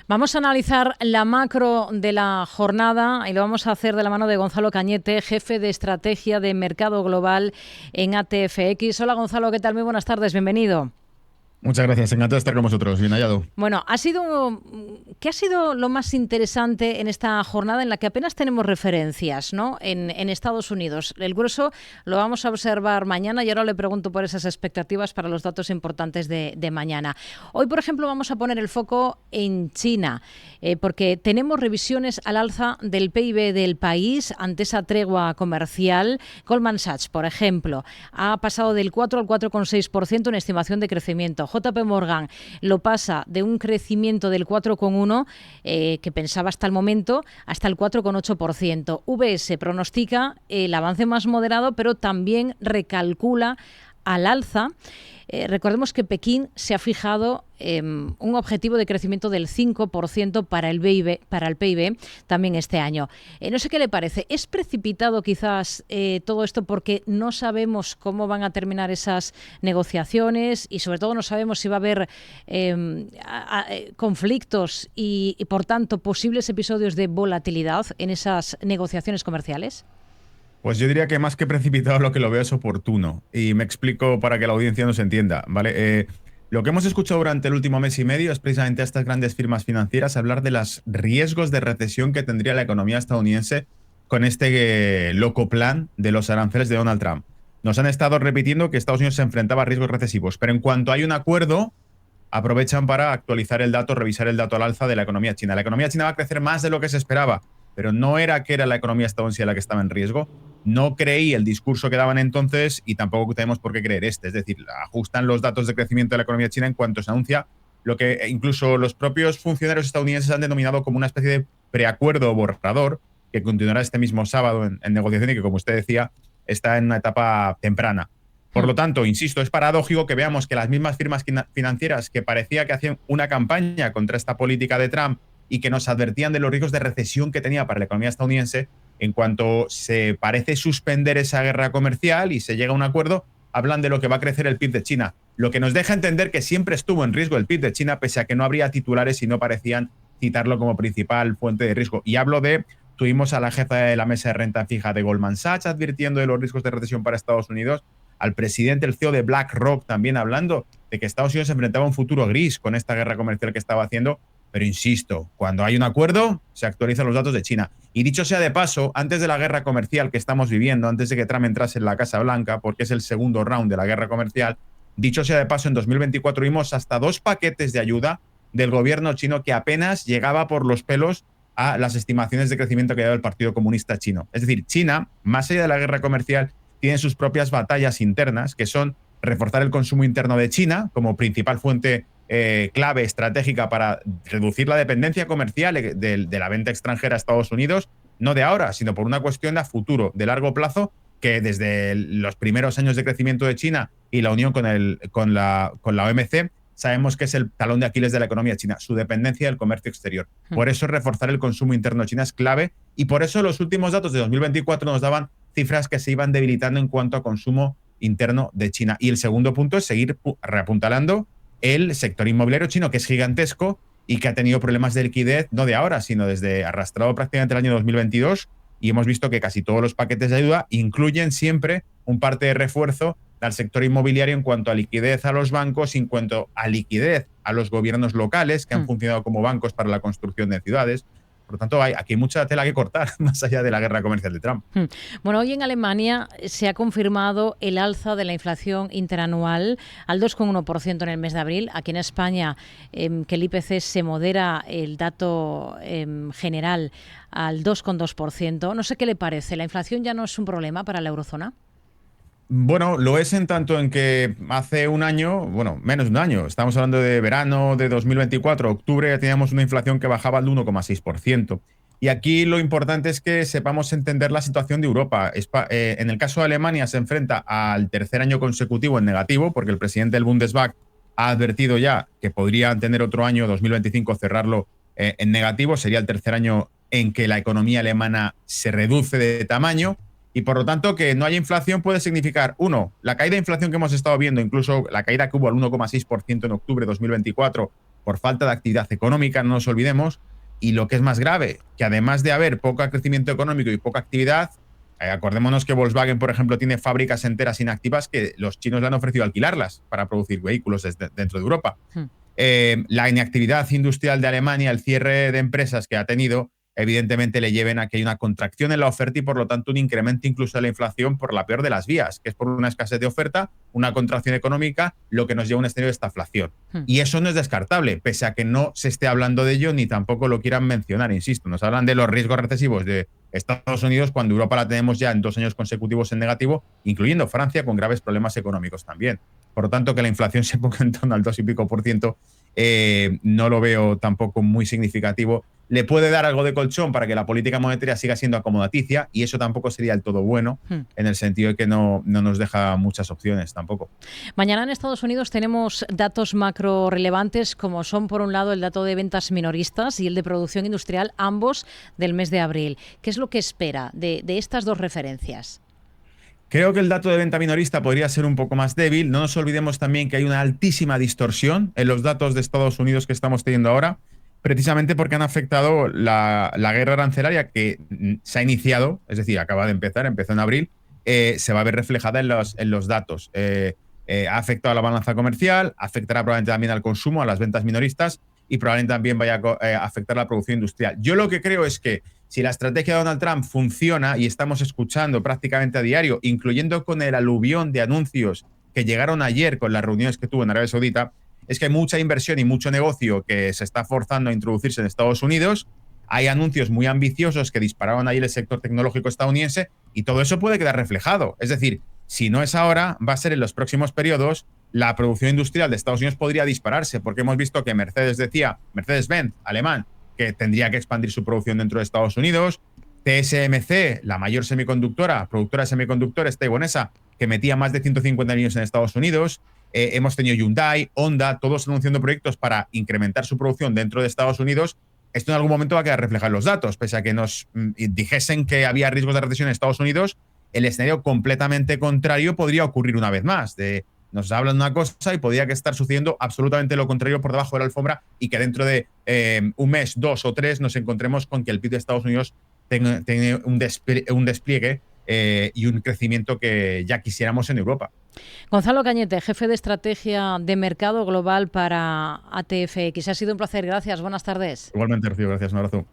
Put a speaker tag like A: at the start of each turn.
A: Vamos a analizar la macro de la jornada y lo vamos a hacer de la mano de Gonzalo Cañete, jefe de estrategia de mercado global en ATFX. Hola Gonzalo, ¿qué tal? Muy buenas tardes, bienvenido.
B: Muchas gracias, encantado de estar con vosotros. Bien hallado.
A: Bueno, ¿qué ha sido lo más interesante en esta jornada en la que apenas tenemos referencias, ¿no? En Estados Unidos? El grueso lo vamos a observar mañana y ahora le pregunto por esas expectativas para los datos importantes de mañana. Hoy, por ejemplo, vamos a poner el foco en China, porque tenemos revisiones al alza del PIB del país ante esa tregua comercial. Goldman Sachs, por ejemplo, ha pasado del 4 al 4,6% en estimación de crecimiento. JP Morgan lo pasa de un crecimiento del 4,1% que pensaba hasta el momento hasta el 4,8%. VS pronostica el avance más moderado, pero también recalcula al alza. Recordemos que Pekín se ha fijado un objetivo de crecimiento del 5% para el PIB también este año. No sé qué le parece. ¿Es precipitado quizás todo esto porque no sabemos cómo van a terminar esas negociaciones y sobre todo no sabemos si va a haber conflictos y por tanto posibles episodios de volatilidad en esas negociaciones comerciales?
B: Pues yo diría que más que precipitado lo que lo veo es oportuno. Y me explico para que la audiencia nos entienda, ¿vale? Lo que hemos escuchado durante el último mes y medio es precisamente a estas grandes firmas financieras hablar de los riesgos de recesión que tendría la economía estadounidense con este loco plan de los aranceles de Donald Trump. Nos han estado repitiendo que Estados Unidos se enfrentaba a riesgos recesivos, pero en cuanto hay un acuerdo, aprovechan para actualizar el dato, revisar el dato al alza de la economía china. La economía china va a crecer más de lo que se esperaba, pero no era que era la economía estadounidense la que estaba en riesgo. No creí el discurso que daban entonces y tampoco tenemos por qué creer este. Es decir, ajustan los datos de crecimiento de la economía china en cuanto se anuncia lo que incluso los propios funcionarios estadounidenses han denominado como una especie de preacuerdo o borrador que continuará este mismo sábado en negociación y que, como usted decía, está en una etapa temprana. Por lo tanto, insisto, es paradójico que veamos que las mismas firmas financieras que parecía que hacían una campaña contra esta política de Trump y que nos advertían de los riesgos de recesión que tenía para la economía estadounidense, en cuanto se parece suspender esa guerra comercial y se llega a un acuerdo, hablan de lo que va a crecer el PIB de China. Lo que nos deja entender que siempre estuvo en riesgo el PIB de China, pese a que no habría titulares y no parecían citarlo como principal fuente de riesgo. Y hablo de, tuvimos a la jefa de la mesa de renta fija de Goldman Sachs advirtiendo de los riesgos de recesión para Estados Unidos, al presidente, el CEO de BlackRock, también hablando de que Estados Unidos se enfrentaba a un futuro gris con esta guerra comercial que estaba haciendo. Pero insisto, cuando hay un acuerdo, se actualizan los datos de China. Y dicho sea de paso, antes de la guerra comercial que estamos viviendo, antes de que Trump entrase en la Casa Blanca, porque es el segundo round de la guerra comercial, dicho sea de paso, en 2024 vimos hasta 2 paquetes de ayuda del gobierno chino que apenas llegaba por los pelos a las estimaciones de crecimiento que ha dado el Partido Comunista Chino. Es decir, China, más allá de la guerra comercial, tiene sus propias batallas internas, que son reforzar el consumo interno de China como principal fuente clave estratégica para reducir la dependencia comercial de la venta extranjera a Estados Unidos, no de ahora, sino por una cuestión de futuro, de largo plazo, que desde los primeros años de crecimiento de China y la unión con la OMC, sabemos que es el talón de Aquiles de la economía china, su dependencia del comercio exterior. Por eso reforzar el consumo interno de China es clave y por eso los últimos datos de 2024 nos daban cifras que se iban debilitando en cuanto a consumo interno de China. Y el segundo punto es seguir reapuntalando el sector inmobiliario chino, que es gigantesco y que ha tenido problemas de liquidez, no de ahora, sino desde arrastrado prácticamente el año 2022. Y hemos visto que casi todos los paquetes de ayuda incluyen siempre un parte de refuerzo al sector inmobiliario en cuanto a liquidez a los bancos, en cuanto a liquidez a los gobiernos locales que han funcionado como bancos para la construcción de ciudades. Por lo tanto, aquí hay mucha tela que cortar, más allá de la guerra comercial de Trump.
A: Bueno, hoy en Alemania se ha confirmado el alza de la inflación interanual al 2,1% en el mes de abril. Aquí en España, que el IPC se modera el dato general al 2,2%. No sé qué le parece. ¿La inflación ya no es un problema para la eurozona?
B: Bueno, lo es en tanto en que hace un año, bueno, menos de un año, estamos hablando de verano de 2024, octubre, ya teníamos una inflación que bajaba al 1,6%. Y aquí lo importante es que sepamos entender la situación de Europa. En el caso de Alemania se enfrenta al tercer año consecutivo en negativo, porque el presidente del Bundesbank ha advertido ya que podrían tener otro año, 2025, cerrarlo en negativo. Sería el tercer año en que la economía alemana se reduce de tamaño. Y por lo tanto, que no haya inflación puede significar, uno, la caída de inflación que hemos estado viendo, incluso la caída que hubo al 1,6% en octubre de 2024, por falta de actividad económica, no nos olvidemos, y lo que es más grave, que además de haber poco crecimiento económico y poca actividad, acordémonos que Volkswagen, por ejemplo, tiene fábricas enteras inactivas que los chinos le han ofrecido alquilarlas para producir vehículos dentro de Europa. La inactividad industrial de Alemania, el cierre de empresas que ha tenido, evidentemente le lleven a que hay una contracción en la oferta y, por lo tanto, un incremento incluso de la inflación por la peor de las vías, que es por una escasez de oferta, una contracción económica, lo que nos lleva a un escenario de estaflación. Y eso no es descartable, pese a que no se esté hablando de ello ni tampoco lo quieran mencionar, insisto. Nos hablan de los riesgos recesivos de Estados Unidos cuando Europa la tenemos ya en 2 años consecutivos en negativo, incluyendo Francia con graves problemas económicos también. Por lo tanto, que la inflación se ponga en torno al 2 y pico por ciento, no lo veo tampoco muy significativo. Le puede dar algo de colchón para que la política monetaria siga siendo acomodaticia, y eso tampoco sería del todo bueno, en el sentido de que no nos deja muchas opciones tampoco.
A: Mañana en Estados Unidos tenemos datos macro relevantes, como son, por un lado, el dato de ventas minoristas y el de producción industrial, ambos del mes de abril. ¿Qué es lo que espera de estas dos referencias?
B: Creo que el dato de venta minorista podría ser un poco más débil. No nos olvidemos también que hay una altísima distorsión en los datos de Estados Unidos que estamos teniendo ahora, precisamente porque han afectado la guerra arancelaria que se ha iniciado, es decir, acaba de empezar, empezó en abril, se va a ver reflejada en los datos. Ha afectado a la balanza comercial, afectará probablemente también al consumo, a las ventas minoristas, y probablemente también vaya a afectar la producción industrial. Yo lo que creo es que si la estrategia de Donald Trump funciona, y estamos escuchando prácticamente a diario, incluyendo con el aluvión de anuncios que llegaron ayer con las reuniones que tuvo en Arabia Saudita, es que hay mucha inversión y mucho negocio que se está forzando a introducirse en Estados Unidos. Hay anuncios muy ambiciosos que dispararon ahí el sector tecnológico estadounidense, y todo eso puede quedar reflejado. Es decir, si no es ahora, va a ser en los próximos periodos. La producción industrial de Estados Unidos podría dispararse, porque hemos visto que Mercedes-Benz, alemán, que tendría que expandir su producción dentro de Estados Unidos. TSMC, la mayor productora de semiconductores taiwanesa, que metía más de 150 millones en Estados Unidos. Hemos tenido Hyundai, Honda, todos anunciando proyectos para incrementar su producción dentro de Estados Unidos. Esto en algún momento va a quedar reflejado en los datos, pese a que nos dijesen que había riesgos de recesión en Estados Unidos. El escenario completamente contrario podría ocurrir una vez más. Nos hablan una cosa y podría que estar sucediendo absolutamente lo contrario por debajo de la alfombra, y que dentro de un mes, 2 o 3 nos encontremos con que el PIB de Estados Unidos tenga un despliegue y un crecimiento que ya quisiéramos en Europa.
A: Gonzalo Cañete, jefe de estrategia de mercado global para ATFX. Ha sido un placer. Gracias. Buenas tardes.
B: Igualmente, Rocío. Gracias. Un abrazo.